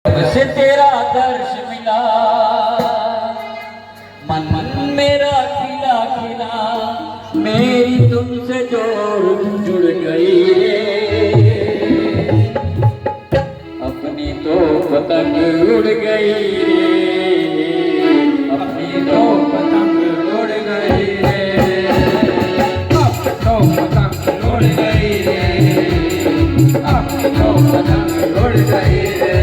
से तेरा दर्श मिला, मन मन मेरा खिला खिला, मेरी तुमसे जोड़ जुड़ गई रे, अपनी तो पतंग उड़ गई रे, अपनी तो पतंग उड़ गई रे, अपनी तो पतंग उड़ गई रे, अपनी तो पतंग उड़ गई रे,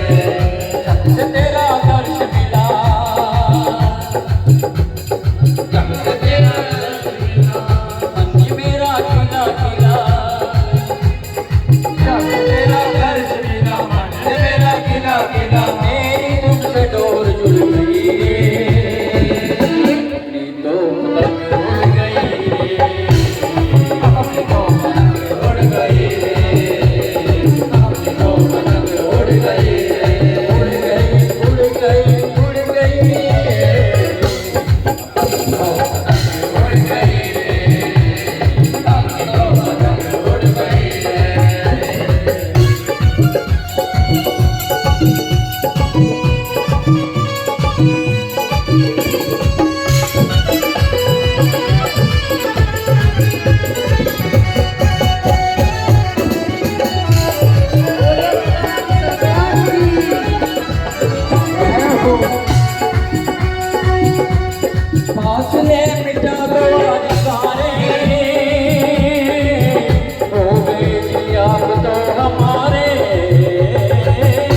से तेरा दर्श मिला, जब से तेरा दर्श मिला, मन मेरा खिला खिला, जब से तेरा दर्श मिला, मन मेरा खिला खिला, मेरी तुमसे डोर जुड़ गई रे, अपनी तो पतंग उड़ गई रे, अपनी तो पतंग उड़ गई रे, अपनी तो पतंग उड़ गई रे, फासले मिटा दो आज सारे, हो गए जी आप तो हमारे,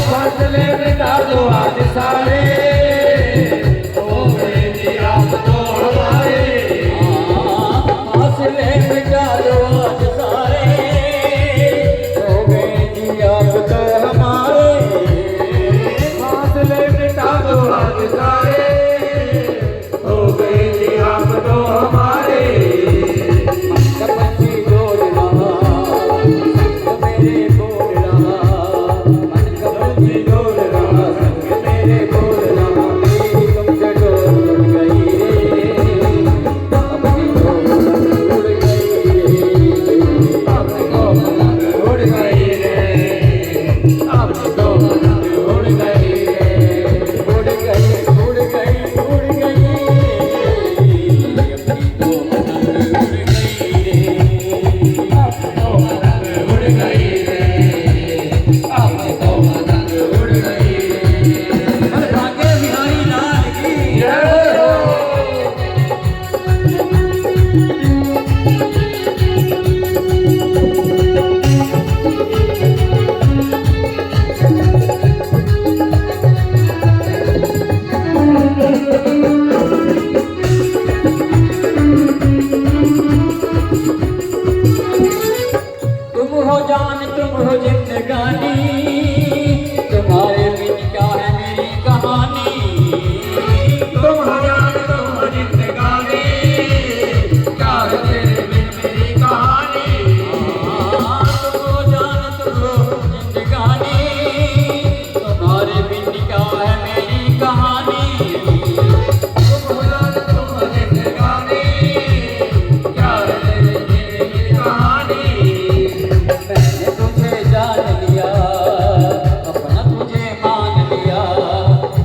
फासले मिटा दो आज सारे, हो गए जी आप तो हमारे, फासले मिटा दो आज सारे, हो गए जी आप तो हमारे, फासले मिटा दो आज सारे, आप तो हमारे, कपची जोड़ रहा, संग मेरे बोल रहा, मन कपची जोड़ रहा, संग मेरे बोल रहा, मेरी तुमसे डोर जुड़ गई रे, अपनी तो पतंग उड़ गई रे, अपनी तो पतंग उड़ गई रे, अपनी तो पतंग उड़ गई रे, उड़ गई उड़ गई उड़ गई, जान तुम हो जिंदगानी, तुम्हारे बिन क्या है मेरी कहानी, तुम हो जान तुम हो जिंदगानी, क्या है तेरे बिन मेरी कहानी, तुम हो जान तुम हो जिंदगानी, तुम्हारे बिन क्या है मेरी कहानी, तुम हो जान तुम हो जिंदगानी, क्या है तेरे बिन मेरी कहानी, अपना तुझे मान लिया,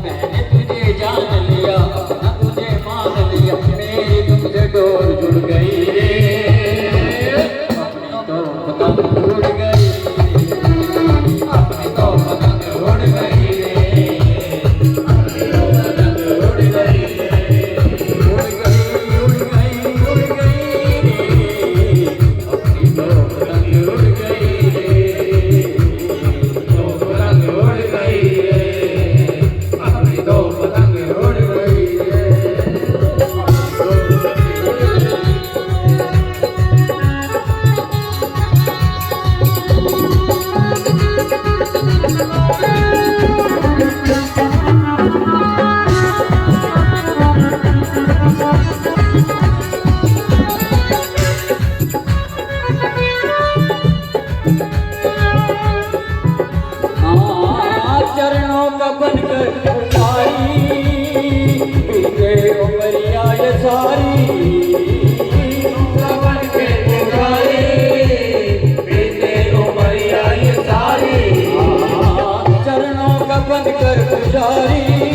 मैंने तुझे जान लिया, अपना तुझे मान लिया, मेरी तुमसे डोर जुड़ गई रे, अपनी तो पतंग उड़ गई रे, अपनी तो पतंग उड़ गई रे, अपनी तो पतंग उड़ गई रे, उड़ गई उड़ गई उड़ गई रे, अपनी तो पतंग उड़ गई रे, चरणों का बनकर पुजारी, बीते उमरिया ये सारी, बनकर पुजारी, बीते उमरिया ये सारी, चरणों का बनकर गुजारी